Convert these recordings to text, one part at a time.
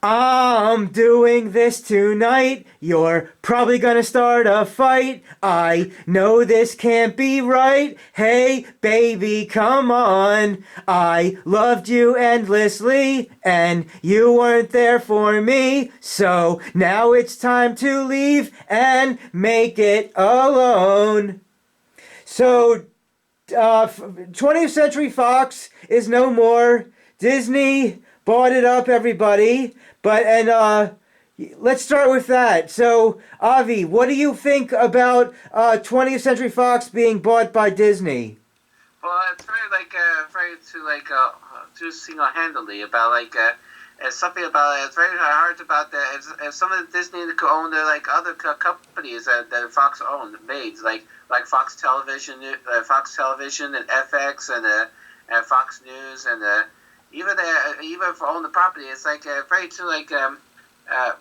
I'm doing this tonight. You're probably gonna start a fight. I know this can't be right. Hey, baby, come on. I loved you endlessly, and you weren't there for me. So now it's time to leave and make it alone. So 20th Century Fox is no more. Disney bought it up, everybody. Let's start with that. So, Avi, what do you think about 20th Century Fox being bought by Disney? Well, it's very to single-handedly about it's something about it's very hard about that. It's some of the Disney could own their other companies that Fox owned made like Fox Television and FX and Fox News and even for own the property. It's very too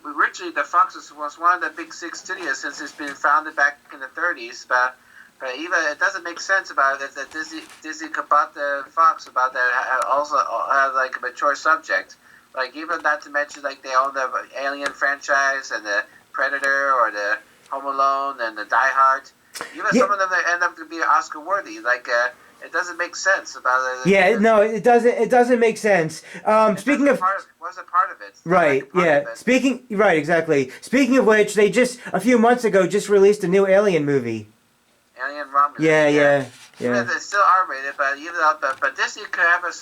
originally the Fox was one of the big six studios since it's been founded back in the 30s, but even it doesn't make sense about it that Disney could bought the Fox about that also have a mature subject. Even not to mention they own the Alien franchise and the Predator or the Home Alone and the Die Hard. Even some of them that end up to be Oscar worthy. It doesn't make sense about it. Yeah, no, it doesn't. It doesn't make sense. Speaking of, wasn't part of it. Right, yeah. Right, exactly. Speaking of which, they just a few months ago just released a new Alien movie. Alien Romulus. Yeah. Even it's still R-rated, but Disney could have a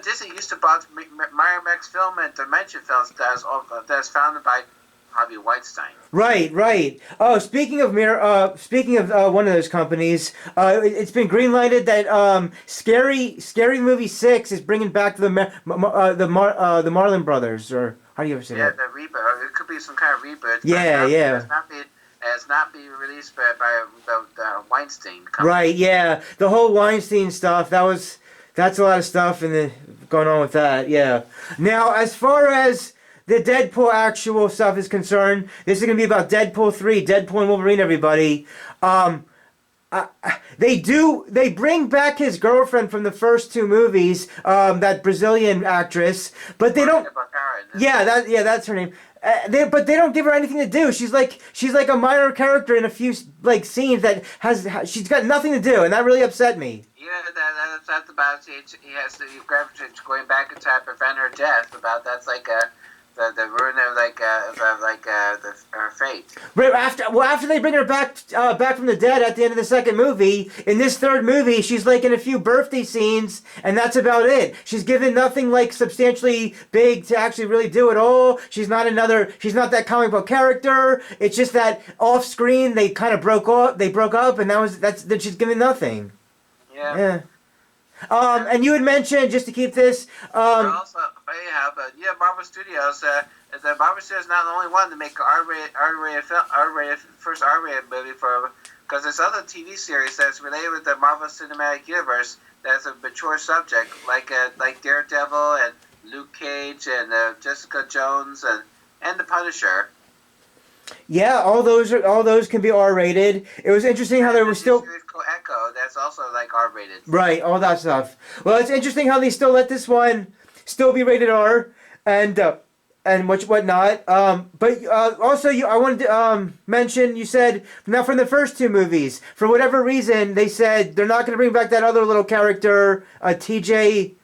Disney used to buy Miramax Film and Dimension Films that's founded by Harvey Weinstein. Right. Oh, speaking of one of those companies, it's been greenlighted that Scary Movie 6 is bringing back the Marlon Brothers, or how do you ever say that? Yeah, the reboot. It could be some kind of reboot. Yeah. It's not being released by the Weinstein company. Right. Yeah, the whole Weinstein stuff. That's a lot of stuff going on with that. Yeah. Now, as far as the Deadpool actual stuff is concerned, this is going to be about Deadpool 3, Deadpool and Wolverine, everybody. They bring back his girlfriend from the first two movies, that Brazilian actress, but they don't. That's her name. But they don't give her anything to do. She's like a minor character in a few scenes that she's got nothing to do, and that really upset me. Yeah, that's about it. He has to gravitate going back in time to prevent her death. That's the ruin of her fate. Right after they bring her back from the dead at the end of the second movie, in this third movie, she's in a few birthday scenes, and that's about it. She's given nothing substantially big to actually really do at all. She's not that comic book character. It's just that off screen they kind of broke up, and then she's given nothing. Yeah. And you had mentioned, just to keep this, also, Marvel Studios. The Marvel Studios is not the only one to make an first R-rated movie because there's other TV series that's related with the Marvel Cinematic Universe that's a mature subject, like Daredevil and Luke Cage and Jessica Jones and the Punisher. Yeah, all those can be R-rated. It was interesting how there was still Echo. That's also R-rated. Right, all that stuff. Well, it's interesting how they still let this one still be rated R, and whatnot. But also, I wanted to mention. You said now from the first two movies, for whatever reason, they said they're not going to bring back that other little character, T.J.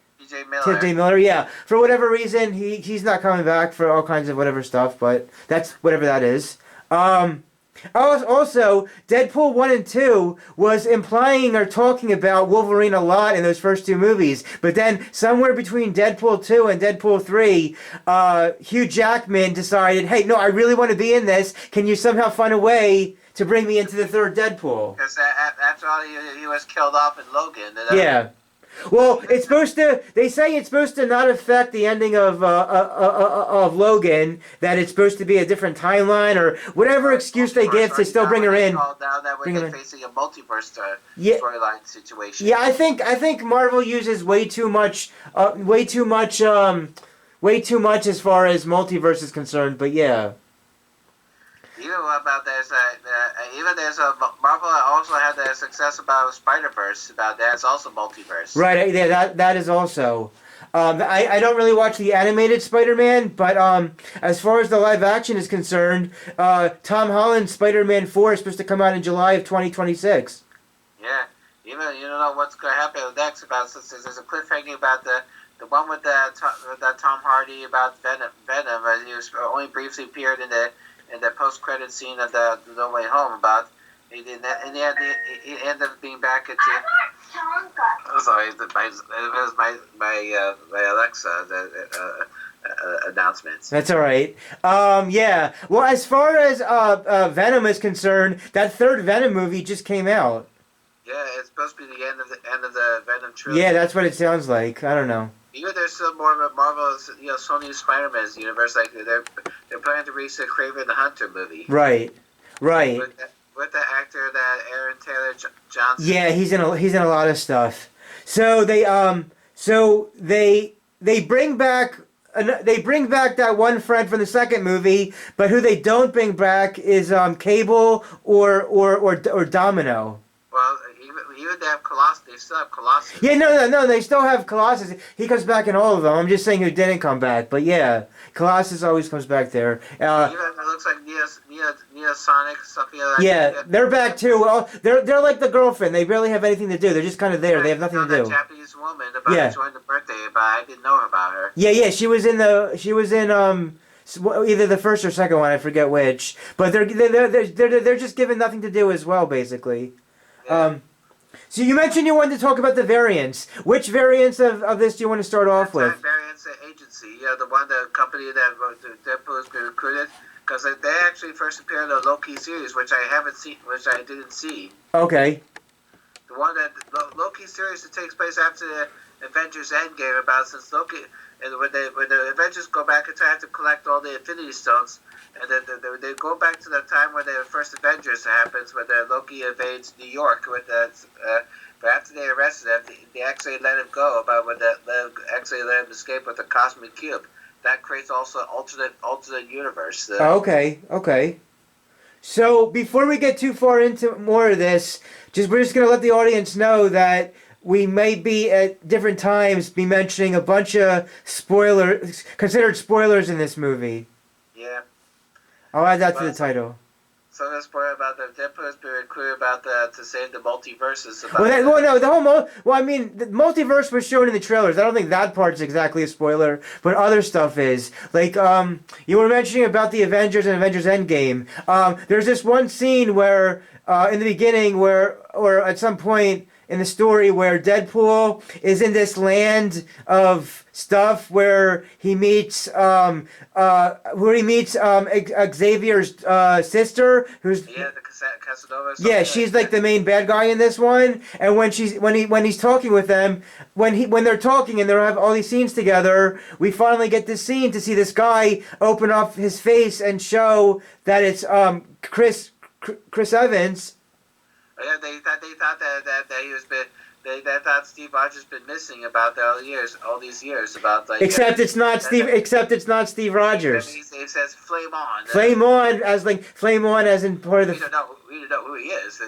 Miller, yeah. For whatever reason, he's not coming back for all kinds of whatever stuff, but that's whatever that is. Also, Deadpool 1 and 2 was implying or talking about Wolverine a lot in those first two movies, but then somewhere between Deadpool 2 and Deadpool 3, Hugh Jackman decided, hey, no, I really want to be in this. Can you somehow find a way to bring me into the third Deadpool? Because after all, he was killed off in Logan. Yeah. Well, they say it's supposed to not affect the ending of Logan, that it's supposed to be a different timeline, or whatever excuse they give to still bring her in. Now that we're facing a multiverse storyline situation. Yeah, I think Marvel uses way too much as far as multiverse is concerned, but yeah. Marvel also had the success about Spider-Verse. About that's also multiverse. Right. Yeah. That is also. I don't really watch the animated Spider-Man, but as far as the live action is concerned, Tom Holland's Spider-Man 4 is supposed to come out in July of 2026. Yeah, you don't know what's going to happen next. About since there's a cliffhanger about the one with that Tom Hardy about Venom. He was only briefly appeared in the post-credit scene of the No Way Home about. He ended up being back at the. Sorry, it was my Alexa announcements. That's all right. Yeah. Well, as far as Venom is concerned, that third Venom movie just came out. Yeah, it's supposed to be the end of the Venom trilogy. Yeah, that's what it sounds like. I don't know. Even there's still more of a Marvel's, Sony Spider-Man's universe. Like they're planning to release the Kraven the Hunter movie. Right. With the actor that Aaron Taylor Johnson. Yeah, he's in a lot of stuff. So they bring back that one friend from the second movie, but who they don't bring back is Cable or Domino. Well, even they have Colossus. They still have Colossus. Yeah, no. They still have Colossus. He comes back in all of them. I'm just saying who didn't come back. But yeah, Colossus always comes back there. Even it looks like Neosonic, something like that. Yeah, they're back too. Well, they're like the girlfriend. They barely have anything to do. They're just kind of there. They have nothing to do. That Japanese woman about to join the birthday, but I didn't know about her. Yeah. She was in either the first or second one. I forget which. But they're just given nothing to do as well, basically. Yeah. So you mentioned you wanted to talk about the variants. Which variants of this do you want to start off with? Variants agency, the company that Deadpool has been recruited, because they actually first appeared in the Loki series, which I didn't see. Okay. The one that Loki series that takes place after the Avengers Endgame, about since Loki, and when the Avengers go back and try to collect all the Infinity Stones. And then they go back to the time when the first Avengers happens, when Loki invades New York. But after they arrested him, they actually let him go. But when they actually let him escape with the Cosmic Cube, that creates also an alternate universe. Okay. So before we get too far into more of this, we're just gonna let the audience know that we may be at different times be mentioning a bunch of considered spoilers in this movie. Yeah. I'll add that to the title. So the spoiler about the Deadpool has been clear about to save the multiverses. The multiverse was shown in the trailers. I don't think that part's exactly a spoiler, but other stuff is. Like, you were mentioning about the Avengers and Avengers Endgame. There's this one scene where, in the beginning, or at some point in the story, where Deadpool is in this land of stuff where he meets Xavier's sister, who's the Casanova. Yeah, she's like the main bad guy in this one. And when he's talking with them, when they're talking and they have all these scenes together, we finally get this scene to see this guy open up his face and show that it's Chris Evans. Yeah, they thought that he was they thought Steve Rogers been missing about all these years about like. Except it's not Steve Rogers. He says flame on. Flame on as in part of the. We don't know who he is.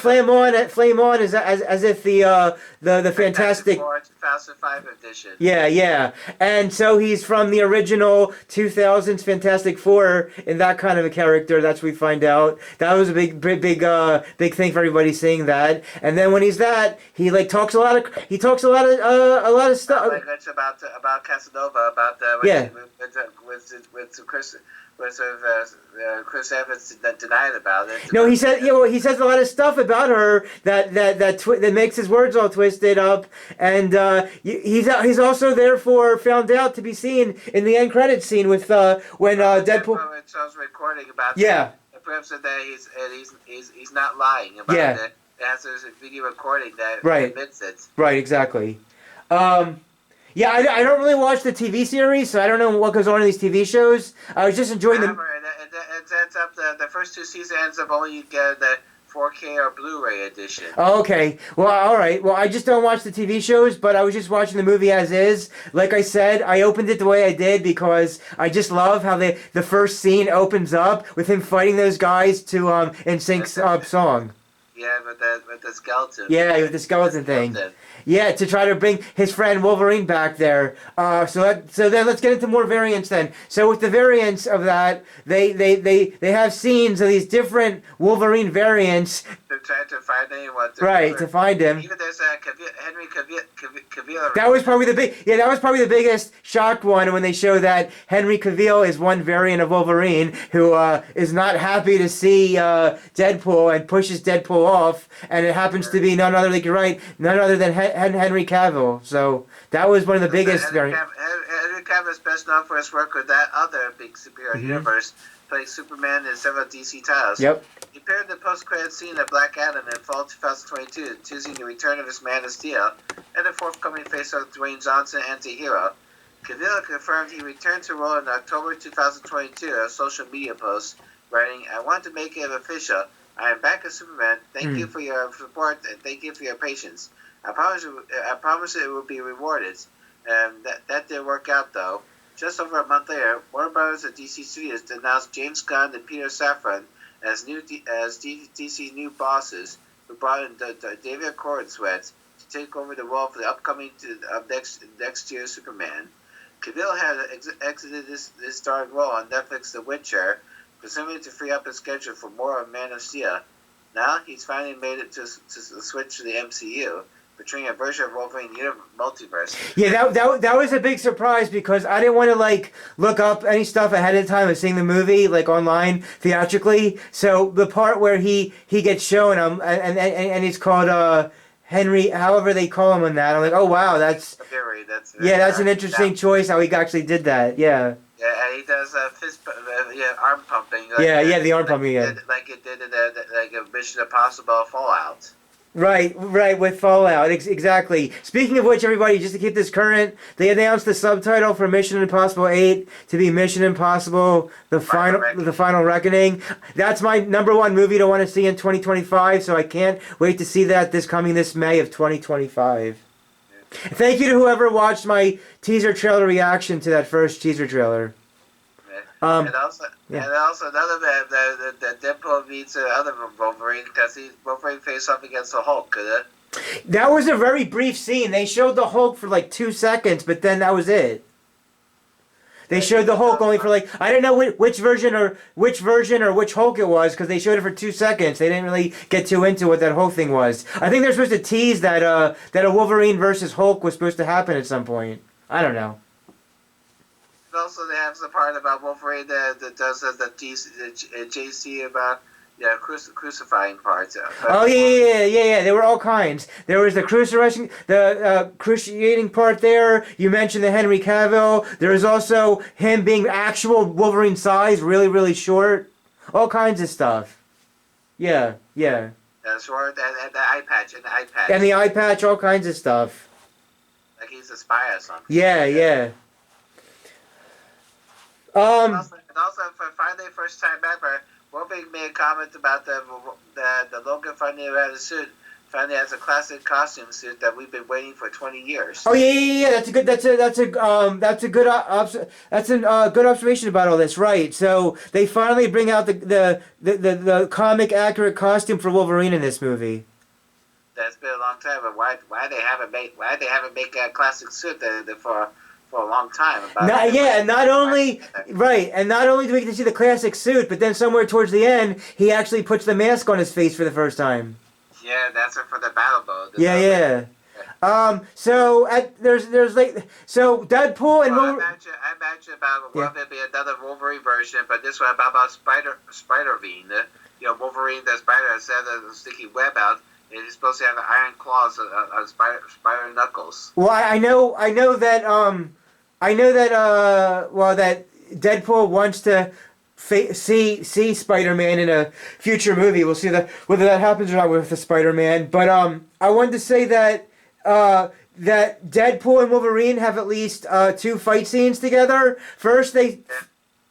Flame on is as if the Fantastic 2005 edition. Yeah, and so he's from the original 2000s Fantastic Four in that kind of a character. That's what we find out. That was a big thing for everybody seeing that. And then when he's that, he talks a lot of stuff. Like it's about Casanova with Chris Evans denied about it. No, he says a lot of stuff about her that makes his words all twisted up, and he's also therefore found out to be seen in the end credits scene with when Deadpool. It shows recording about the perhaps that he's not lying about it. There's a video recording that admits it. Right, exactly. Yeah, I don't really watch the TV series, so I don't know what goes on in these TV shows. I was just enjoying them. It ends up the first two seasons ends up only you get the 4K or Blu-ray edition. Oh, okay. Well, all right. Well, I just don't watch the TV shows, but I was just watching the movie as is. Like I said, I opened it the way I did because I just love how the first scene opens up with him fighting those guys to NSYNC's song. Yeah, with the skeleton. Yeah, with the skeleton thing. Yeah, to try to bring his friend Wolverine back there. So then let's get into more variants then. So with the variants of that, they have scenes of these different Wolverine variants. They're trying to find anyone. To find him. Even there's Henry Cavill. That was probably the biggest shocked one when they show that Henry Cavill is one variant of Wolverine who is not happy to see Deadpool and pushes Deadpool off, and it happens to be none other, like you're right, none other than Henry Cavill. So that was one of the biggest variants. Henry Cavill is best known for his work with that other big superhero universe, playing Superman in several DC titles. Yep. He appeared in the post-credit scene of Black Adam in fall 2022, teasing the return of his Man of Steel and the forthcoming face-off Dwayne Johnson anti-hero. Cavill confirmed he returned to the role in October 2022 in a social media post, writing, "I want to make it official. I am back as Superman. Thank you for your support and thank you for your patience. I promise it will be rewarded." That didn't work out, though. Just over a month later, Warner Bros. And DC Studios announced James Gunn and Peter Safran as DC's new bosses, who brought in David Corenswet to take over the role for the upcoming next year's Superman. Cavill had exited this starring role on Netflix The Witcher, presumably to free up his schedule for more of Man of Steel. Now he's finally made it to switch to the MCU, portraying a version of Wolverine multiverse. Yeah, that was a big surprise because I didn't want to look up any stuff ahead of time of seeing the movie online theatrically. So the part where he gets shown and he's called Henry, however they call him on that, I'm like, oh wow, that's an interesting choice how he actually did that. Yeah. Yeah, and he does arm pumping. The arm pumping. Like it did in a Mission Impossible Fallout. Right, with Fallout, exactly. Speaking of which, everybody, just to keep this current, they announced the subtitle for Mission Impossible 8 to be Mission Impossible: The Final Reckoning. That's my number one movie to want to see in 2025, so I can't wait to see that this May of 2025. Yeah. Thank you to whoever watched my teaser trailer reaction to that first teaser trailer. And also another that Deadpool meets other Wolverine because Wolverine faced off against the Hulk. That was a very brief scene. They showed the Hulk for 2 seconds, but then that was it. They showed the Hulk only for I don't know which version or which Hulk it was because they showed it for 2 seconds. They didn't really get too into what that whole thing was. I think they're supposed to tease that a Wolverine versus Hulk was supposed to happen at some point. I don't know. Also, they have the part about Wolverine that does the JC about crucifying parts. Oh yeah. There were all kinds. There was the cruciating part there. You mentioned the Henry Cavill. There was also him being actual Wolverine size, really, really short. All kinds of stuff. Yeah. Short and the eye patch and the eye patch, all kinds of stuff. Like he's a spy or something. Yeah. And also, for finally, first time ever, Wolverine made a comment about the Logan finally had a suit. Finally has a classic costume suit that we've been waiting for 20 years. Oh yeah. That's a good observation about all this. Right. So they finally bring out the comic accurate costume for Wolverine in this movie. That's been a long time, but why they haven't make a classic suit for a long time. Not only do we get to see the classic suit, but then somewhere towards the end, he actually puts the mask on his face for the first time. Yeah, that's it for the battle mode. Yeah. So Deadpool and I imagine about maybe another Wolverine version, but this one about Spider-Vine. Wolverine, the spider, instead of the sticky web out, and he's supposed to have iron claws on spider knuckles. Well, I know that that Deadpool wants to see Spider-Man in a future movie. We'll see whether that happens or not with the Spider-Man. But I wanted to say that Deadpool and Wolverine have at least 2 fight scenes together. First they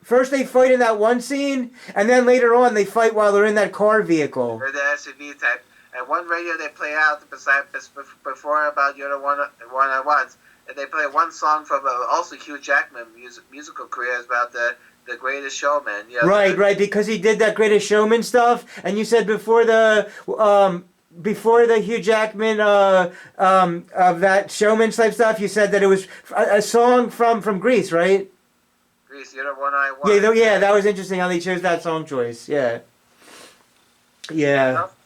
fight in that one scene, and then later on they fight while they're in that car vehicle. Or the SUV type. And one radio they play out before about one-on-ones. And they play one song from also Hugh Jackman musical career about the the Greatest Showman. Yeah. Right, because he did that Greatest Showman stuff, and you said before the Hugh Jackman of that showman type stuff, you said that it was a song from Grease, right? Grease, you're the one I want. Yeah, that was interesting how they chose that song choice. Yeah.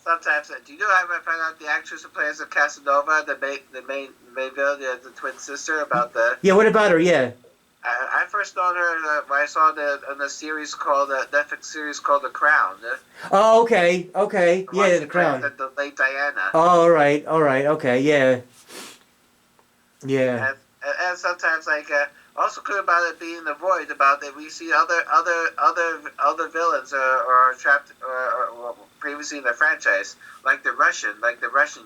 Sometimes, do you know I found out the actress who plays the Casanova, the main villain, the twin sister, about the... Yeah, what about her? Yeah. I first known her when I saw in the series called, Netflix series called The Crown. Oh, okay. Yeah, The Crown. The late Diana. Oh, all right, okay, yeah. Yeah. And sometimes, also good about it being the void, about that we see other villains are trapped or previously in the franchise, like the Russian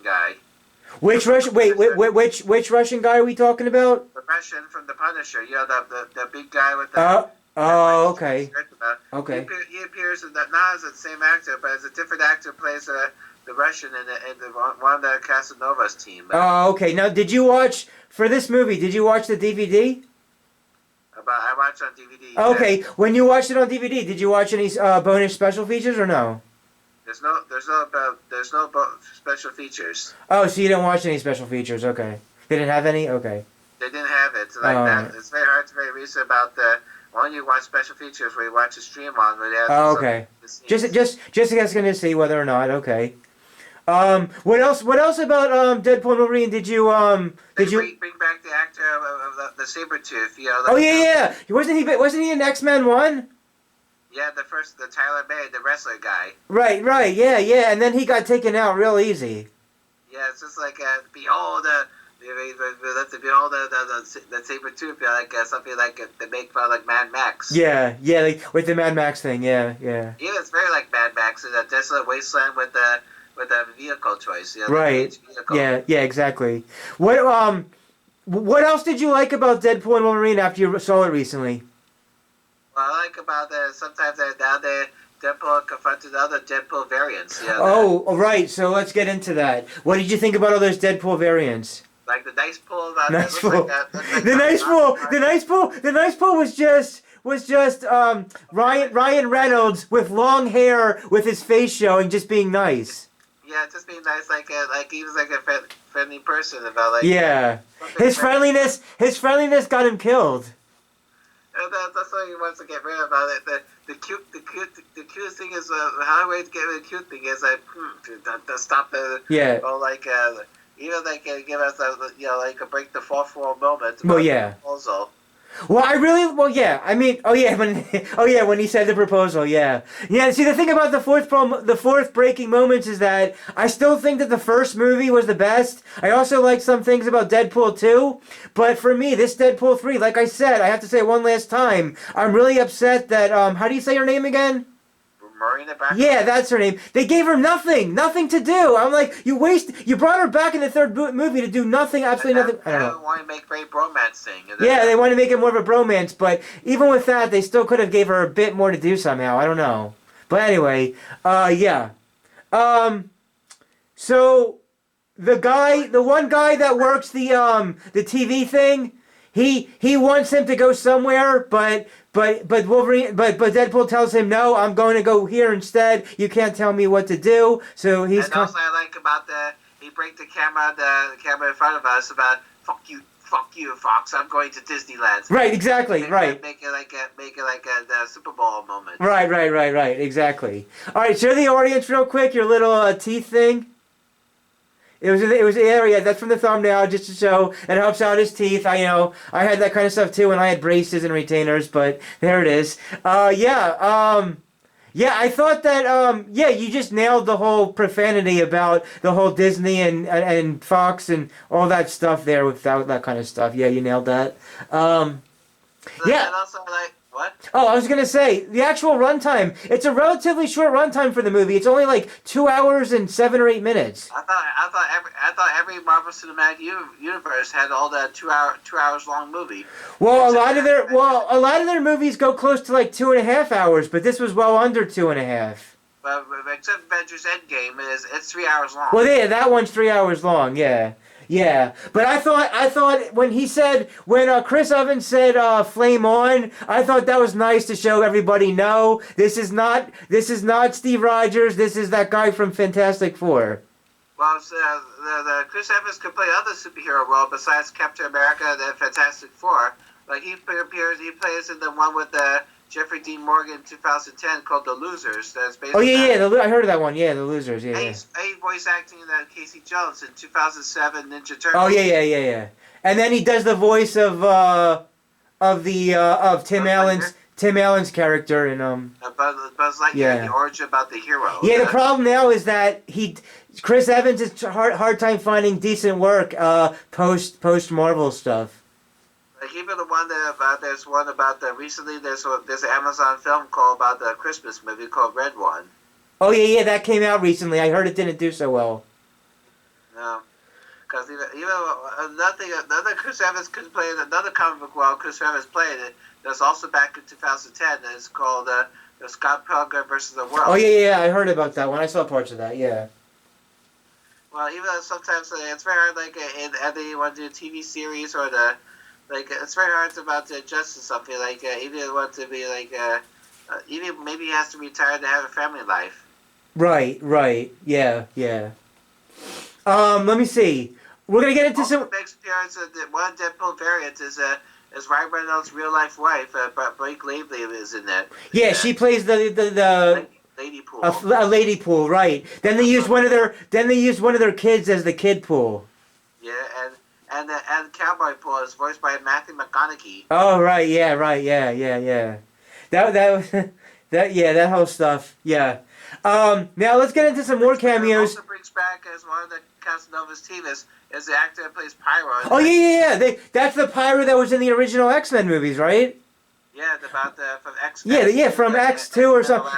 guy. Which Russian? Wait, which Russian guy are we talking about? The Russian from The Punisher. You know, the big guy with the... okay. Okay. He appears in that, not as the same actor, but as a different actor plays the Russian in one of the Casanova's team. Oh, okay. Now, did you watch, for this movie, did you watch the DVD? I watched on DVD. Okay. Yeah. When you watched it on DVD, did you watch any bonus special features or no? There's no special features. Oh, so you didn't watch any special features? Okay. They didn't have any? Okay. They didn't have it. So that. It's very hard to very recent about the... Why don't you watch special features where you watch a stream on where they have... Oh, okay. Just going to see whether or not. Okay. What else about Deadpool and Wolverine did you bring back the actor of the Sabretooth, you know? Oh yeah. Wasn't he in X-Men 1? Yeah, the Tyler May, the wrestler guy. Right, yeah, and then he got taken out real easy. Yeah, it's just like behold the Sabretooth, like something like they make fun like Mad Max. Yeah, like, with the Mad Max thing, yeah. Yeah, it's very like Mad Max in a desolate wasteland with a vehicle choice. You know, right. Yeah, exactly. What else did you like about Deadpool and Wolverine after you saw it recently? Well, I like about that sometimes Deadpool confronted other Deadpool variants. You know, oh, right. So let's get into that. What did you think about all those Deadpool variants? Like the nice pool. The nice pool was just Ryan Reynolds with long hair with his face showing, just being nice. Yeah, just being nice, like he was like a friendly person about like. Yeah, his friendliness got him killed. And that's what he wants to get rid of. About it. The cutest thing is how way to get rid of the cute thing is to stop the even give us a break the fourth wall moment. Well, yeah. Also. When he said the proposal, yeah. See, the thing about the fourth breaking moments is that I still think that the first movie was the best. I also like some things about Deadpool 2, but for me, this Deadpool 3, like I said, I have to say it one last time, I'm really upset that, how do you say her name again? Marina back. Yeah, that's her name. They gave her nothing to do. I'm like, you brought her back in the third movie to do nothing, absolutely nothing. I don't know. They want to make great bromance thing. Yeah, they want to make it more of a bromance, but even with that, they still could have gave her a bit more to do somehow. I don't know. But anyway, yeah. So the one guy that works the TV thing, he wants him to go somewhere, but Deadpool tells him, no, I'm going to go here instead. You can't tell me what to do. So he's. And also, I like about he break the camera in front of us about fuck you, Fox. I'm going to Disneyland. Right, exactly, right. Make it like the Super Bowl moment. Right, exactly. All right, show the audience real quick your little teeth thing. It was area that's from the thumbnail, just to show it helps out his teeth. I had that kind of stuff too when I had braces and retainers, but there it is. I thought that you just nailed the whole profanity about the whole Disney and Fox and all that stuff there without that kind of stuff. Yeah, you nailed that. And also, what? Oh, I was going to say, the actual runtime, it's a relatively short runtime for the movie. It's only like 2 hours and 7 or 8 minutes. I thought every Marvel Cinematic Universe had all that 2 hours long movie. Well, a lot of their movies go close to like 2.5 hours, but this was well under 2.5. But except Avengers Endgame, it's 3 hours long. Well, yeah, that one's 3 hours long, yeah. Yeah, but I thought when Chris Evans said "Flame On," I thought that was nice to show everybody. No, this is not Steve Rogers. This is that guy from Fantastic Four. Well, the Chris Evans could play other superhero role besides Captain America and the Fantastic Four. Like he plays in the one with Jeffrey Dean Morgan in 2010 called The Losers. That's based. Oh yeah, I heard of that one. Yeah, The Losers. Yeah, yeah. He's voice acting in Casey Jones in 2007 Ninja Turtles. Oh yeah. And then he does the voice of Tim Allen's character in Buzz Lightyear, yeah. the origin about the hero. Yeah, the problem now is that Chris Evans is hard time finding decent work post Marvel stuff. Like even the one there's one about recently there's an Amazon film called about the Christmas movie called Red One. Oh yeah, that came out recently. I heard it didn't do so well. No, because even another Chris Evans could play another comic book while Chris Evans played it. That's also back in 2010. It's called the Scott Pilgrim versus the World. Oh yeah, I heard about that one. I saw parts of that. Yeah. Well, even though sometimes it's very hard, like in either you want to do a TV series or it's very hard to adjust to something. Like even you want to be even maybe he has to retire to have a family life. Right. Yeah. Let me see. We're gonna get into also some. Makes appearance one Deadpool variant is Ryan Reynolds' real life wife. Blake Lively is in that. Yeah, she plays the Lady Pool. A lady pool, right? Then they used one of their kids as the kid pool. Yeah, and Cowboy Pool is voiced by Matthew McConaughey. Oh right, yeah. That whole stuff, yeah. Now let's get into some more cameos. Also brings back as one of the Casanova's team is the actor that plays Pyro. Oh yeah. That's the Pyro that was in the original X-Men movies, right? Yeah, from X. Yeah, from X2 or something.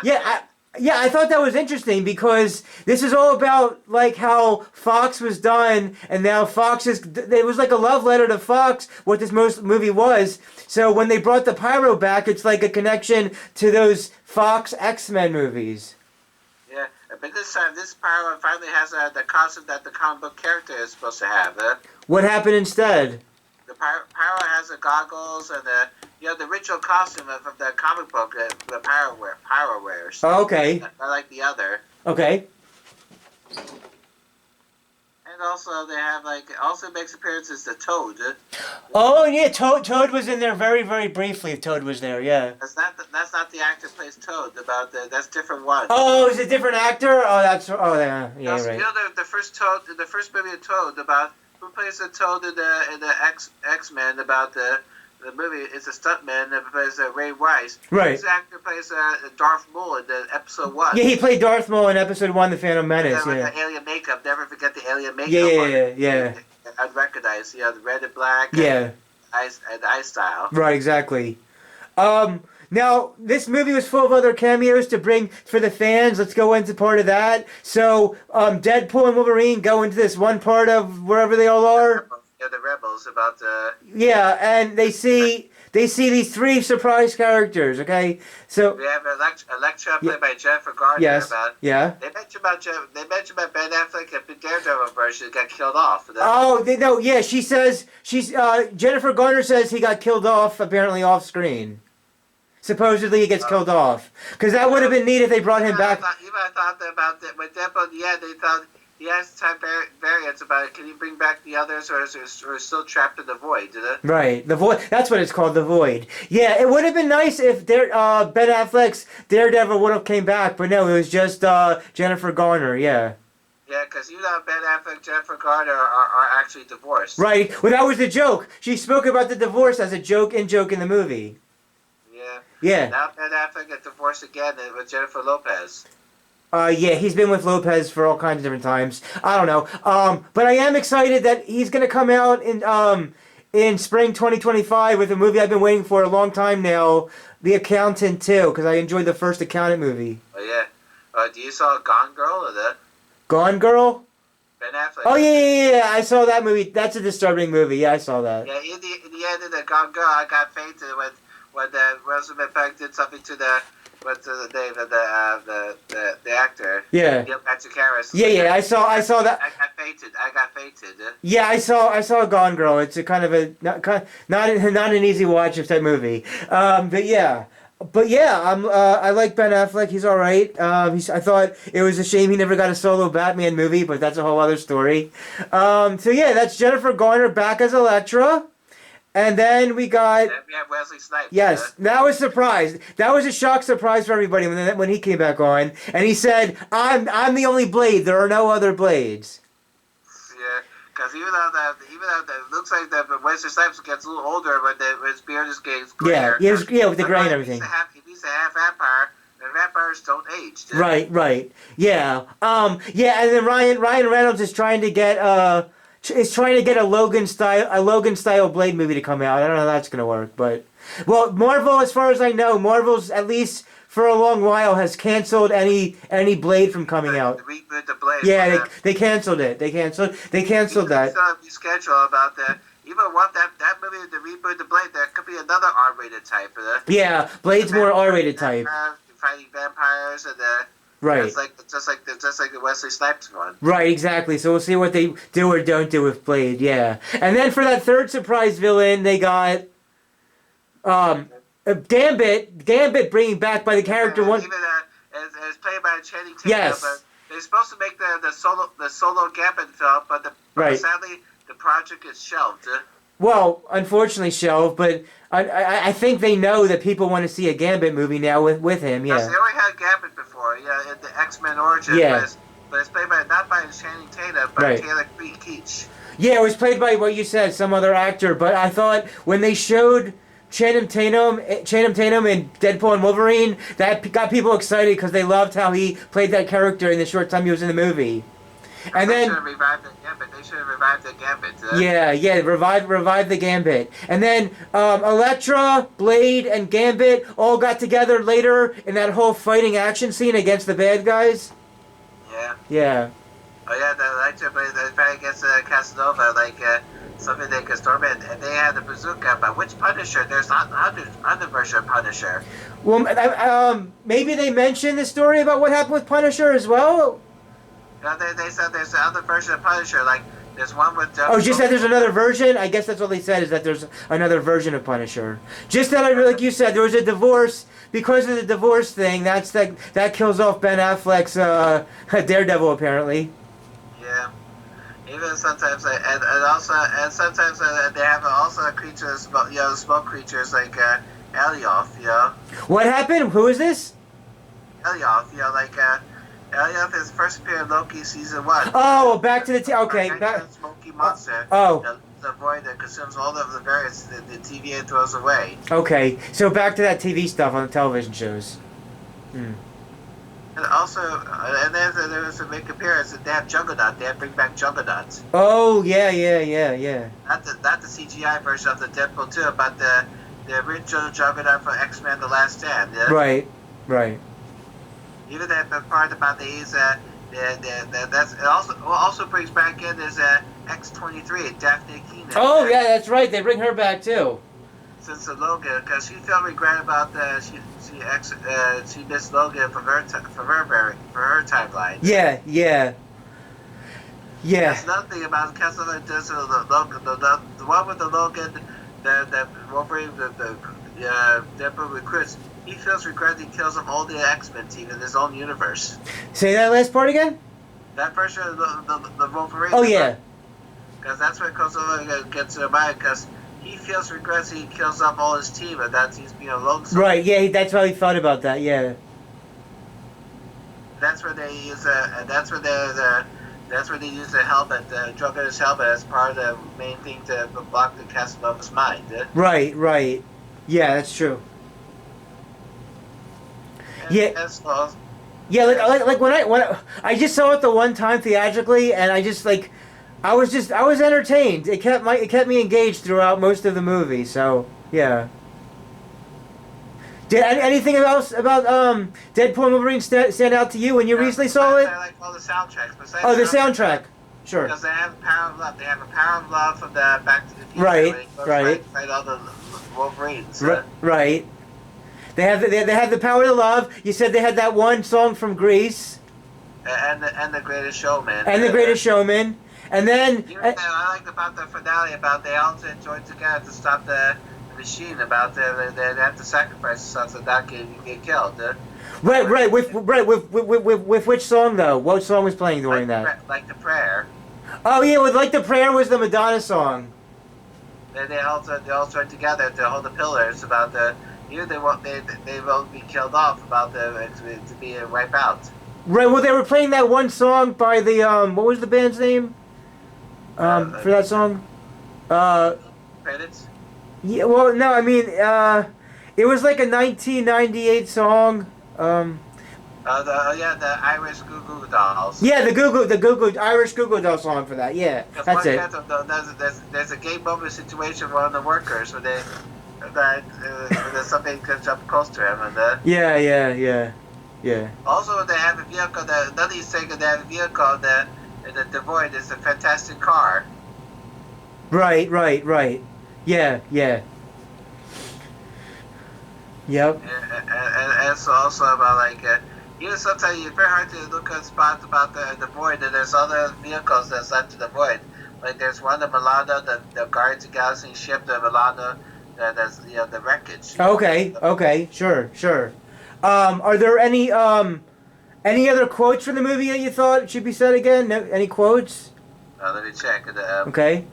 Yeah, I thought that was interesting because this is all about like how Fox was done, and now it was like a love letter to Fox, what this movie was. So when they brought the Pyro back, it's like a connection to those Fox X-Men movies. Yeah, but this time, this Pyro finally has the costume that the comic book character is supposed to have. What happened instead? The Pyro has the goggles and the original costume of the comic book the Pyro wears. Oh, okay. Not like the other. Okay. And also they have also makes appearances the Toad. Oh yeah, Toad was in there very, very briefly. Toad was there, yeah. That's not the actor who plays Toad. That's different one. Oh, is it a different actor? Yeah, right. You know the first movie of Toad about. Who plays the Toad in the X-Men about the movie? It's a stuntman that plays Ray Wise. Right. This actor plays Darth Maul in episode 1. Yeah, he played Darth Maul in episode 1, The Phantom Menace. Yeah, the alien makeup. Never forget the alien makeup. Yeah. I'd recognize, the red and black. Yeah. And eye style. Right, exactly. Now, this movie was full of other cameos to bring for the fans. Let's go into part of that. So, Deadpool and Wolverine go into this one part of wherever they all are. Yeah, the rebels about the. Yeah, and they see these three surprise characters. Okay, so we have Elektra played by Jennifer Garner. Yes. They mentioned about Ben Affleck and the Daredevil version got killed off. Oh, they know. Yeah, she says Jennifer Garner says he got killed off apparently off screen. Supposedly he gets killed off. Because that would have been neat if they brought him back. I thought about that. With Deadpool, they thought he has type variants about it. Can he bring back the others, or is still trapped in the void? Right. The void. That's what it's called, the void. Yeah, it would have been nice if Ben Affleck's Daredevil would have came back. But no, it was just Jennifer Garner, yeah. Yeah, because Ben Affleck and Jennifer Garner are actually divorced. Right. Well, that was the joke. She spoke about the divorce as a joke in the movie. Yeah. Now Ben Affleck got divorced again with Jennifer Lopez. Yeah, he's been with Lopez for all kinds of different times. I don't know. But I am excited that he's going to come out in spring 2025 with a movie I've been waiting for a long time now, The Accountant 2, because I enjoyed the first Accountant movie. Oh, yeah. Do you saw Gone Girl or that? Gone Girl? Ben Affleck. Oh, yeah. I saw that movie. That's a disturbing movie. Yeah, I saw that. Yeah, in the end of the Gone Girl, I got fainted when Rosamund Pike did something to what's the name of the actor? Yeah. Neil Patrick Harris. Yeah. I saw that. I got fainted. Yeah, I saw Gone Girl. It's a kind of a not an easy watch type movie. But yeah, I like Ben Affleck. He's all right. I thought it was a shame he never got a solo Batman movie, but that's a whole other story. So yeah, that's Jennifer Garner back as Elektra. And then we got... Then we have Wesley Snipes. Yes, that was surprise. That was a shock surprise for everybody when he came back on, and he said, "I'm the only Blade. There are no other Blades." Yeah, because even though that it looks like that Wesley Snipes gets a little older, but his beard is getting grayer. Yeah, with the gray and everything. If he's a half vampire, the vampires don't age. Right. Yeah. And then Ryan Reynolds is trying to get a Logan style Blade movie to come out. I don't know how that's gonna work, but Marvel, as far as I know, Marvel's at least for a long while has canceled any Blade from coming out. Reboot the Blade. Yeah, they canceled it. They canceled that. Schedule about that. Even want that movie to reboot the Blade. There could be another R-rated type. Yeah, Blade's more R-rated type. Fighting vampires and right. It's just like the Wesley Snipes one. Right, exactly. So we'll see what they do or don't do with Blade. Yeah, and then for that third surprise villain, they got Gambit bringing back by the character one. Even as played by Channing Tatum. Yes. But they're supposed to make the solo Gambit film, but sadly the project is shelved. Well, unfortunately shelved, but I think they know that people want to see a Gambit movie now with him. Yeah. They already had Gambit before. Yeah, in the X-Men Origins. Yeah. But it's played not by Channing Tatum, but right. Taylor Keach. Yeah, it was played by what you said, some other actor. But I thought when they showed Channing Tatum in Deadpool and Wolverine, that got people excited because they loved how he played that character in the short time he was in the movie. And then they should have revived the Gambit. Yeah, revive the Gambit. And then Elektra, Blade, and Gambit all got together later in that whole fighting action scene against the bad guys. Yeah. Yeah. Oh yeah, the Elektra, but the fight against Casanova, something they could storm in, and they had the bazooka. But which Punisher? There's not other version of Punisher. Well, maybe they mentioned the story about what happened with Punisher as well. No, they said there's another version of Punisher. There's one with. Just that there's another version. I guess that's all they said is that there's another version of Punisher. Just that, like you said, there was a divorce. Because of the divorce thing, that kills off Ben Affleck's Daredevil apparently. Yeah. Even sometimes, and sometimes they have also creatures, smoke creatures like Elioth. What happened? Who is this? Elioth, Elioth is first appeared in Loki season 1. Oh, back to the okay. Smoky monster. The void that consumes all of the variants the TVA throws away. Okay, so back to that TV stuff on the television shows. And also, and then there was a big appearance. They have Juggernaut. They have bring back Juggernaut. Oh yeah. Not the CGI version of the Deadpool 2, but the original Juggernaut from X-Men: The Last Stand. Yeah? Right. Even that part about it also brings back in is X-23, Daphne Keenan. Oh yeah, that's right. They bring her back too. Since the Logan, because she felt regret about she missed Logan for her timeline. Yeah. There's another thing about Casanova does the one with the Logan, the Wolverine, the Deadpool recruits. He feels regret he kills off all the X-Men team in his own universe. Say that last part again? That version of the Wolverine. Oh, yeah. Because that's what comes over gets to their mind, because he feels regrets he kills off all his team, and that he's being alone. Right, yeah, that's how he thought about that, yeah. That's where they use that's where they use the helmet, the Juggernaut's helmet, as part of the main thing to block the Casanova's mind. Right. Yeah, that's true. Yeah, like when I just saw it the one time theatrically, and I was entertained. It kept me engaged throughout most of the movie. So yeah. Did anything else about Deadpool and Wolverine stand out to you when you recently saw it? I like all the soundtracks. Oh, the soundtrack. Sure. Because they have Power of Love. They have a Power of Love from the Back to the Future. Right. Fight all the Wolverines. Right. They have the power to love. You said they had that one song from Greece. And the Greatest Showman. And the Greatest Showman. And then I liked about the finale about they all joined together to stop the machine. About they have to sacrifice themselves so that get killed. Right. With which song though? What song was playing during that? Like the prayer. Oh yeah, with Like the Prayer was the Madonna song. They all joined together to hold the pillars. About the they won't be killed off. About to be wiped out. Right. Well, they were playing that one song by the what was the band's name? For that song. Credits. Yeah. Well, no. I mean, it was like a 1998 song. The Irish Goo Goo Dolls. Yeah, the Irish Goo Goo Doll song for that. Yeah, that's it. There's a game over situation with one of the workers where there's something could jump close to him and. Yeah. Also, they have a vehicle. Another thing, they have a vehicle that the Void is a fantastic car. Right. Yeah. Yep. And it's also about sometimes it's very hard to look at spots about the Void, and there's other vehicles that's left to the Void. Like there's one, the Milano, the Guardians of the Galaxy ship, the Milano, that's the wreckage. Okay, sure. Are there any other quotes from the movie that you thought should be said again? No, any quotes? Let me check. Okay.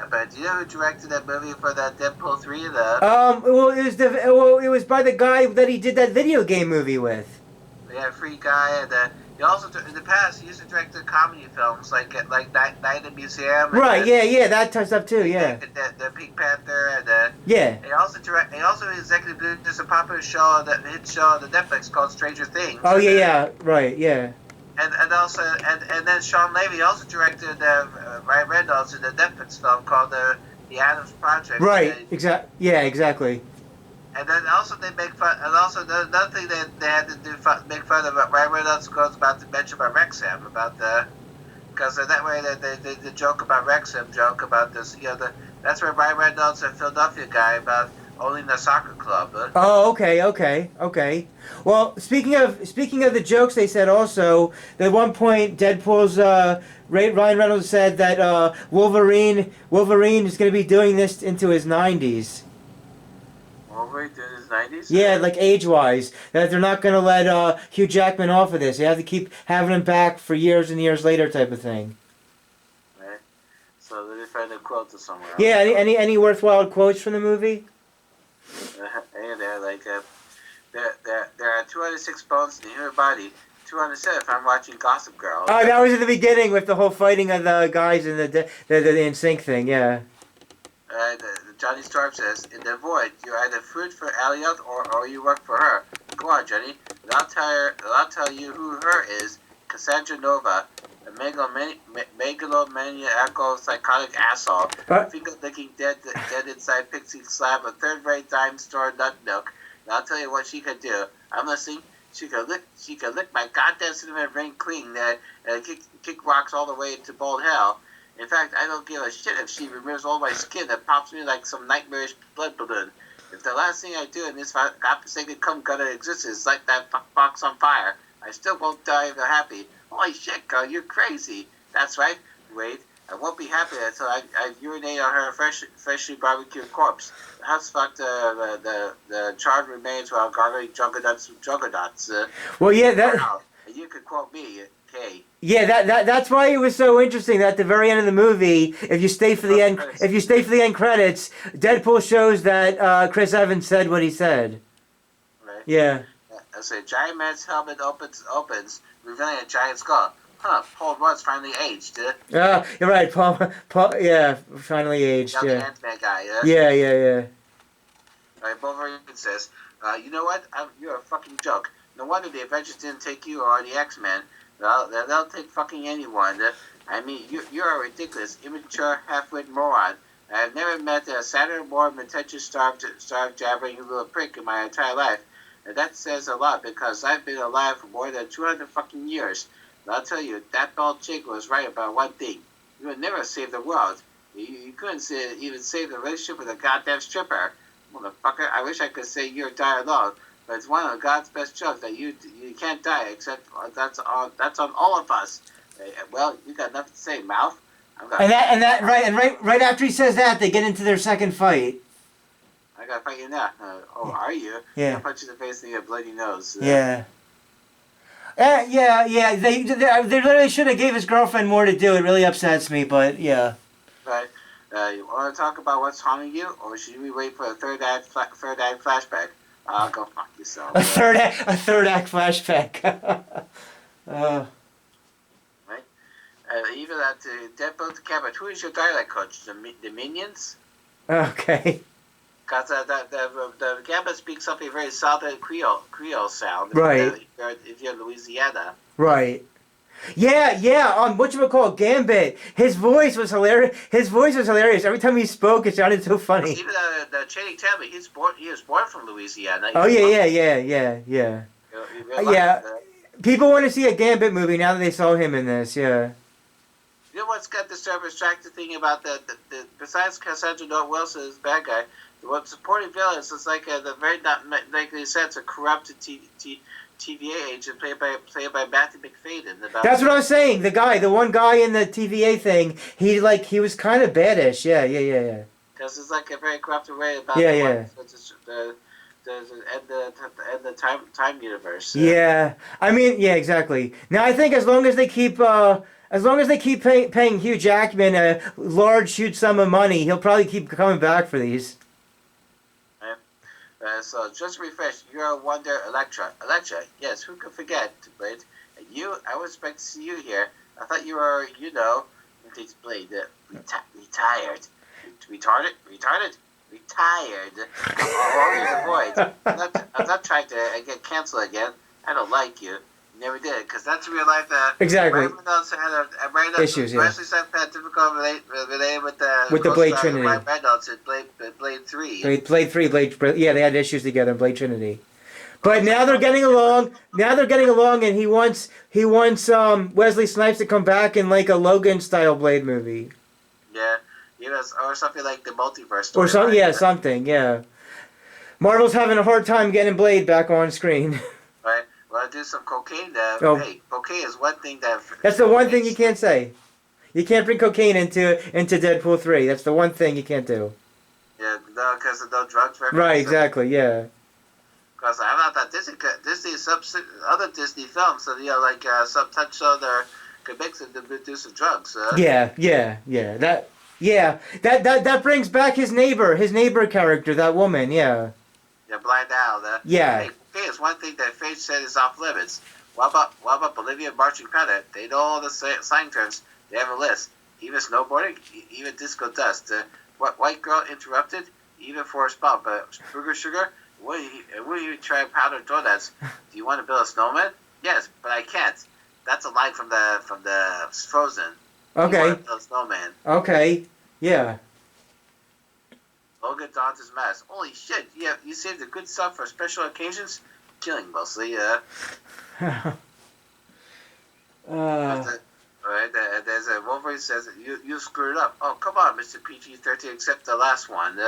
But do you know who directed that movie for that Deadpool 3? It was by the guy that he did that video game movie with. Yeah, Free Guy, and he also in the past he used to direct the comedy films like Night in the Museum. Right. Yeah. That type of stuff too. Yeah. The Pink Panther and yeah. He also executive produced a popular show, hit show on the Netflix called Stranger Things. Oh yeah. Right. Yeah. And then Sean Levy also directed Ryan Reynolds in the Netflix film called the Adams Project. Right. Exactly. And then also they make fun. And also another thing they had to do make fun of Ryan Reynolds goes about to mention about Wrexham because that way the joke about Wrexham joke about this that's where Ryan Reynolds, a Philadelphia guy, about owning the soccer club. Oh, okay. Well, speaking of the jokes, they said also that at one point Deadpool's Ryan Reynolds said that Wolverine is going to be doing this into his 90s. Wolverine in his 90s? Yeah, like age-wise, that they're not going to let Hugh Jackman off of this. They have to keep having him back for years and years later, type of thing. Right. So let me find a quote to somewhere. Yeah. Any worthwhile quotes from the movie? There are 206 bones in the human body. 207 if I'm watching Gossip Girl. Oh, that was at the beginning with the whole fighting of the guys in the NSYNC thing. Yeah. Johnny Storm says, "In the Void, you're either food for Elliot or you work for her. Go on, Johnny. And I'll tell you who her is. Cassandra Nova, a megalomaniacal psychotic asshole, finger-licking dead inside pixie slab, a third-rate dime store nut milk. And I'll tell you what she could do. I'm listening. She could lick my goddamn cinnamon ring clean and kick rocks all the way into bold hell. In fact, I don't give a shit if she removes all my skin and pops me like some nightmarish blood balloon. If the last thing I do in this godforsaken cum-gutter existence is light that box on fire, I still won't die if I'm happy. Holy shit, girl, you're crazy. That's right. Wait, I won't be happy until I urinate on her freshly barbecued corpse. House fucked the charred remains while gargling juggernauts. Well, yeah, that. Wow. And you could quote me, Kay. Yeah, that's why it was so interesting that at the very end of the movie, if you stay for the end credits, Deadpool shows that Chris Evans said what he said. Right. Yeah. I say, giant man's helmet opens, revealing a giant skull. Huh, Paul Rudd's finally aged. You're right, Paul, yeah, finally aged, the yeah. Ant-Man guy, Yeah. Right, Wolverine says, you know what? You're a fucking joke. No wonder the Avengers didn't take you or the X-Men. They'll take fucking anyone. I mean, you're a ridiculous, immature, half-wit moron. I've never met a sadder, more pretentious, starved jabbering little prick in my entire life. And that says a lot because I've been alive for more than 200 fucking years. And I'll tell you, that bald chick was right about one thing. You will never save the world. You couldn't even save the relationship with a goddamn stripper, motherfucker. I wish I could say you're dialogue, but it's one of God's best jokes that you can't die. Except that's on all of us. Well, you got nothing to say, mouth. Right after he says that, they get into their second fight. I gotta fight you now. Are you? Yeah. I'll punch you in the face and your bloody nose. Yeah. Yeah. They literally should have gave his girlfriend more to do. It really upsets me, but yeah. But you want to talk about what's haunting you, or should we wait for a third act flashback? Go fuck yourself. A third act flashback. Right. Even at Deadpool to Cabot, who is your dialect coach? The Minions? Okay. Because the Gambit speaks something very southern Creole sound. Right. If you're in Louisiana. Right. Yeah. On whatchamacallit, Gambit. His voice was hilarious. Every time he spoke, it sounded so funny. Even the Channing Tatum, he was born from Louisiana. Oh yeah. Yeah. People want to see a Gambit movie now that they saw him in this. Yeah. You know what's got the distracting thing about the besides Cassandra Noah Wilson is bad guy. What supporting villains is like the very not likely sense a corrupted TVA agent played by Matthew McFadden. That's what I was saying. The one guy in the TVA thing, he was kind of baddish. Yeah. Because it's like a very corrupted way about the time universe. Yeah, I mean, yeah, exactly. Now I think as long as they keep paying Hugh Jackman a large huge sum of money, he'll probably keep coming back for these. So just to refresh, you're a wonder, Elektra. Elektra, yes, who could forget, Blade? And you, I would expect to see you here. I thought you were, thinks Blade, retired. Retarded? Retired. I'm not trying to get canceled again. I don't like you. Never did, because that's real life. Exactly. Ryan Reynolds had issues, yeah. Wesley Snipes had difficult related with the Blade Trinity. Ryan Reynolds in Blade 3. Blade 3, yeah, they had issues together in Blade Trinity. But now they're getting along. And he wants Wesley Snipes to come back in like a Logan style Blade movie. Yeah, or something like the multiverse. Or something. Yeah. Marvel's having a hard time getting Blade back on screen. Right. Well, do some cocaine. Hey, cocaine is one thing that. That's the one thing you can't say. You can't bring cocaine into Deadpool 3. That's the one thing you can't do. Yeah, no, because of no drugs. Right. Exactly. Yeah. Because I thought that Disney other Disney films, so like some touch on their could mix it to do some drugs. Yeah. That brings back his neighbor character, that woman. Yeah. Yeah, Blind Owl. Yeah. Hey, it's one thing that Fate said is off limits. What about Bolivia marching Planet? They know all the slang terms. They have a list. Even snowboarding, even disco dust. What white girl interrupted? Even Forrest Bump. Sugar. Will you try powdered donuts? Do you want to build a snowman? Yes, but I can't. That's a line from the Frozen. Okay. You want to build a snowman. Okay. Yeah. Logan dons his mask. Holy shit! Yeah, you saved the good stuff for special occasions. Killing mostly. There's a Wolverine says you screwed up. Oh come on, Mr. PG-13, except the last one.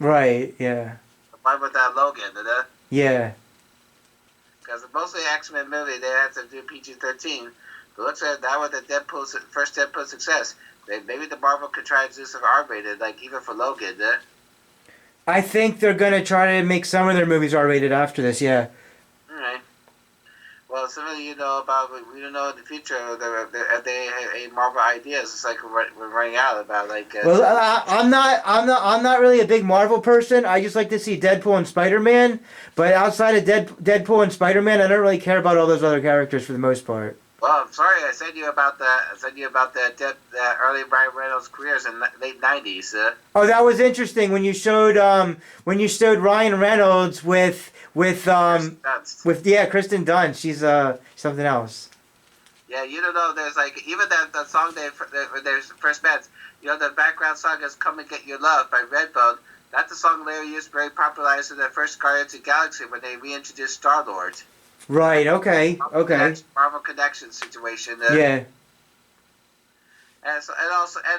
Right. Yeah. Why with that Logan? Yeah. Because mostly X-Men movie they had to do PG-13. But looks like that was the first Deadpool success. Maybe the Marvel could try to do some R-rated, like even for Logan. I think they're gonna try to make some of their movies R-rated after this. Yeah. All right. Well, some of we don't know in the future. They have Marvel ideas. It's like we're running out about like. I'm not really a big Marvel person. I just like to see Deadpool and Spider-Man. But outside of Deadpool and Spider-Man, I don't really care about all those other characters for the most part. Well, I'm sorry. I said you about the early Ryan Reynolds careers in the late '90s. Oh, that was interesting when you showed Ryan Reynolds with Kristen Dunst. She's something else. Yeah, you don't know. There's like even that song they first met. The background song is "Come and Get Your Love" by Redbone. That's the song Larry used very popularized in the first Guardians of the Galaxy when they reintroduced Star-Lord. Right. Okay. Marvel Connection situation. Yeah. And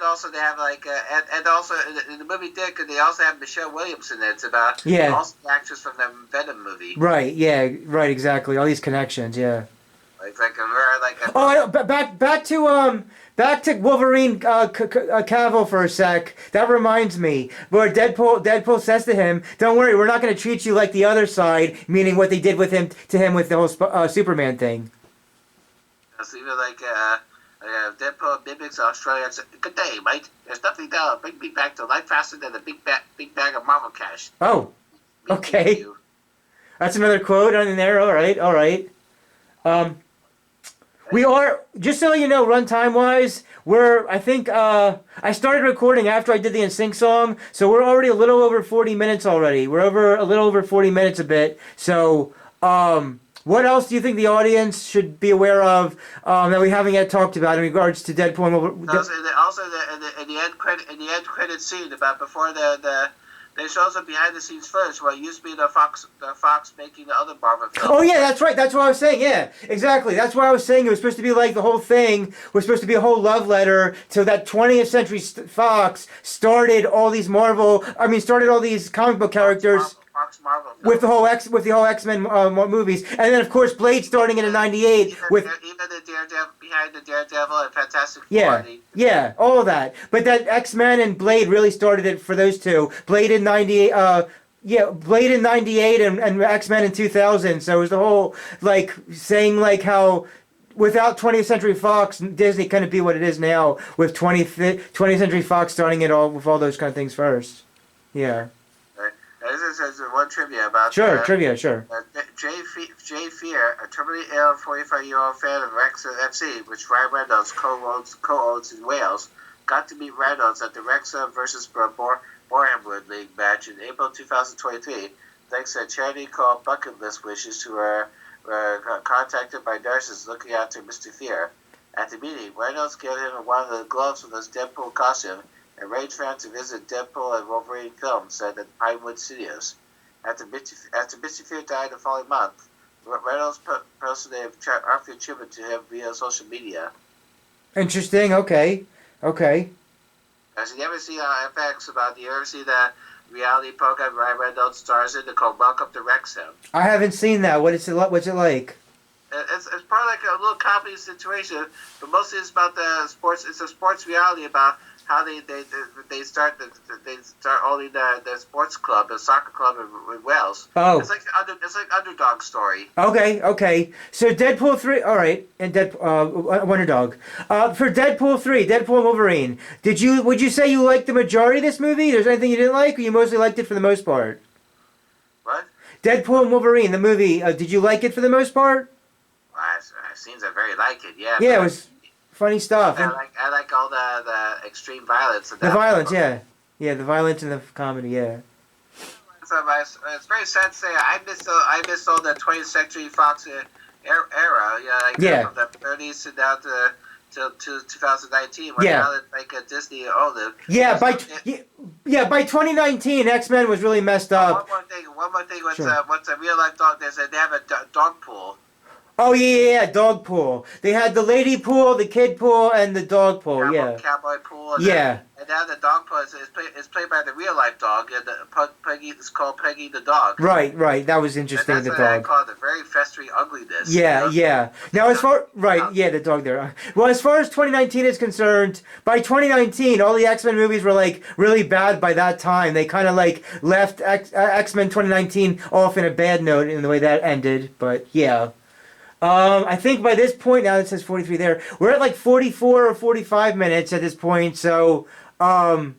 also they have like and also in the movie Dick, they also have Michelle Williams in it. It's about Yeah. also the actress from the Venom movie. Right. Yeah. Right. Exactly. All these connections. Yeah. Like a very like a. Oh, back to Wolverine Cavill for a sec. That reminds me, where Deadpool says to him, "Don't worry, we're not going to treat you like the other side," meaning what they did with him to him with the whole Superman thing. It's even like Deadpool mimics Australia. Good day, mate. There's nothing that'll bring me back to life faster than a big bag of Marvel cash. Oh, okay. That's another quote on there. All right, all right. We are, just so you know, runtime wise, I think, I started recording after I did the NSYNC song, so we're already a little over 40 minutes already. We're a little over 40 minutes a bit. So, what else do you think the audience should be aware of that we haven't yet talked about in regards to Deadpool? Also, in the end credit scene about before they show us behind the scenes first, where it used to be the Fox making the other Marvel films. Oh yeah, that's right. That's what I was saying. Yeah, exactly. That's why I was saying it was supposed to be like the whole thing was supposed to be a whole love letter to that 20th Century Fox started all these started all these comic book characters. Fox Marvel films. With the whole X-Men movies, and then of course Blade starting in '98 with even the Daredevil behind the Daredevil and Fantastic Four. Yeah, all of that. But that X-Men and Blade really started it for those two. Blade in '98, Blade in '98 and X-Men in 2000. So it was the whole like saying like how without 20th Century Fox, Disney couldn't be what it is now with 20th Century Fox starting it all with all those kind of things first. Yeah. This is one trivia about trivia. Jay Fear, a terminally ill 45-year-old fan of Wrexham FC, which Ryan Reynolds co-owns in Wales, got to meet Reynolds at the Wrexham versus Bournemouth League match in April 2023, thanks to a charity called Bucket List Wishes, who were contacted by nurses looking after Mr. Fear. At the meeting, Reynolds gave him one of the gloves from his Deadpool costume, and arranged for him to visit Deadpool and Wolverine films at the Pinewood Studios. After Mr. Fear died the following month, Reynolds posted a heartfelt tribute to him via social media. Interesting. Okay. Has you ever seen FX about? You ever see that reality program Ryan Reynolds stars in called Welcome to Wrexham? I haven't seen that. What's it like? It's probably like a little comedy situation, but mostly it's about the sports. It's a sports reality about how they start owning the sports club, the soccer club in Wales. Oh, it's like underdog story. Okay. So Deadpool 3, all right, and Wonder Dog. For Deadpool 3, Deadpool and Wolverine. Would you say you liked the majority of this movie? There's anything you didn't like, or you mostly liked it for the most part? What? Deadpool and Wolverine, the movie. Did you like it for the most part? Well, I've seen I very like it. Yeah. Yeah, it was funny stuff. I like all the extreme violence. The violence, yeah, the violence and the comedy, yeah. So it's very sad to say I missed all the 20th Century Fox era. From the 30s to down to 2019. When now it's like a Disney owned it. Yeah, by 2019, X-Men was really messed up. One more thing. What's a real life dog? They have a dog pool. Oh yeah, dog pool. They had the lady pool, the kid pool, and the dog pool. Cowboy pool. And now the dog pool is played by the real life dog, and Peggy is called Peggy the dog. Right. That was interesting. And that's the what dog. I call it, the very festering ugliness. Yeah. Now as far the dog there. Well, as far as 2019 is concerned, by 2019, all the X-Men movies were like really bad. By that time, they kind of like left X-Men 2019 off in a bad note in the way that ended. But yeah. I think by this point, now it says 43 there, we're at like 44 or 45 minutes at this point, so, what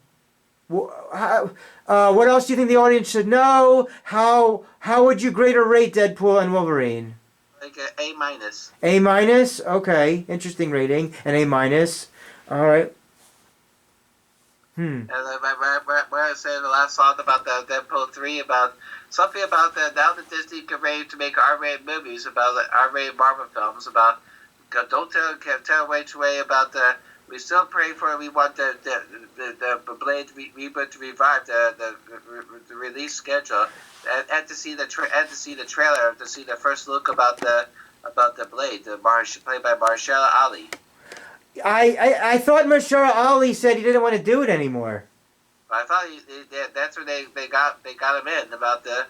else do you think the audience should know? How would you grade or rate Deadpool and Wolverine? Like A minus. A minus? Okay, interesting rating, an A minus. Alright. And where I said the last song about the Deadpool 3, about something about now that Disney can ready to make R-rated movies, about R-rated Marvel films, about don't tell way about we still pray for, we want the Blade reboot to revive the release schedule, and to see the trailer, to see the first look about the Blade, played by Marshall Ali. I thought Mahershala Ali said he didn't want to do it anymore. I thought that's where they got him in about the.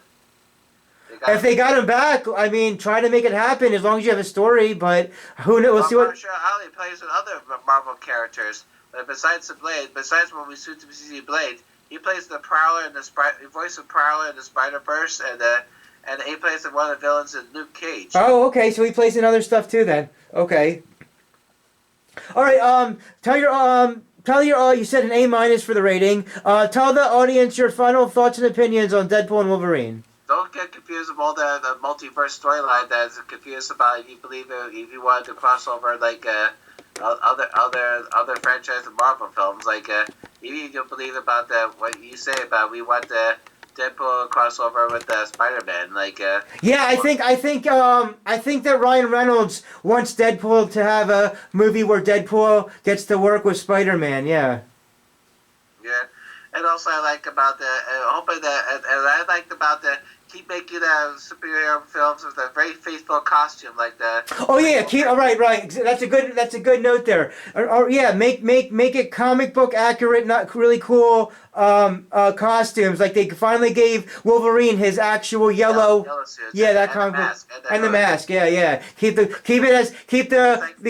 If they got him back, I mean, try to make it happen as long as you have a story. But who knows? We'll see what. Mahershala Ali plays with other Marvel characters, but besides the Blade, besides when we soon to see Blade, he plays the Prowler and the voice of Prowler in the Spider-Verse, and he plays one of the villains in Luke Cage. Oh, okay. So he plays in other stuff too, then. Okay. All right. Tell your you said an A- for the rating. Tell the audience your final thoughts and opinions on Deadpool and Wolverine. Don't get confused with all the multiverse storyline that's confused about if you believe if you wanted to cross over like other franchise of Marvel films, like you don't believe about what you say about we want the Deadpool crossover with Spider-Man, like yeah, I think that Ryan Reynolds wants Deadpool to have a movie where Deadpool gets to work with Spider-Man. Yeah. Yeah, and also I like about I liked about the keep making superhero films with a very faithful costume like that. Oh yeah, right. That's a good note there. Or yeah, make it comic book accurate, not really cool costumes. Like they finally gave Wolverine his actual yellow suit. Yeah, that comic book and the mask. Yeah. Keep the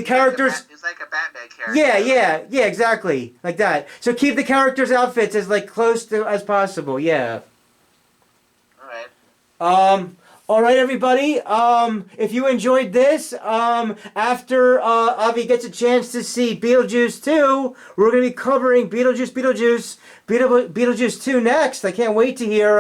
characters. It's like a Batman character. Yeah, exactly, like that. So keep the characters' outfits as like close to as possible. Yeah. All right, everybody. If you enjoyed this, after Avi gets a chance to see Beetlejuice 2, we're going to be covering Beetlejuice 2 next. I can't wait to hear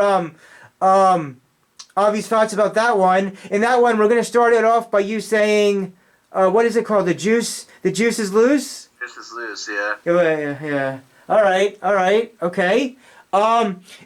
Avi's thoughts about that one. In that one, we're going to start it off by you saying, what is it called? The juice is loose? Juice is loose, yeah. Yeah. All right. Okay.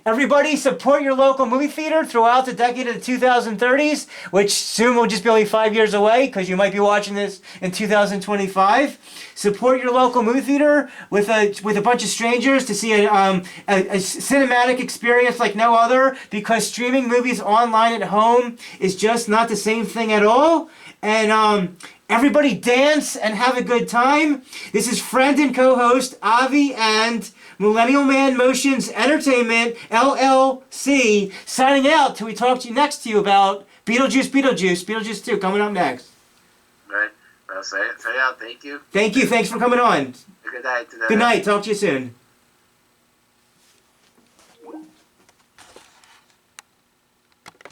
Everybody support your local movie theater throughout the decade of the 2030s, which soon will just be only 5 years away because you might be watching this in 2025. Support your local movie theater with a bunch of strangers to see a cinematic experience like no other, because streaming movies online at home is just not the same thing at all. And everybody dance and have a good time. This is friend and co-host Avi and Millennial Man Motions Entertainment, LLC, signing out till we talk to you next to you about Beetlejuice 2, coming up next. Right. Well, say out. Thank you. Thank you. Thanks for coming on. Good night. Good night. Talk to you soon.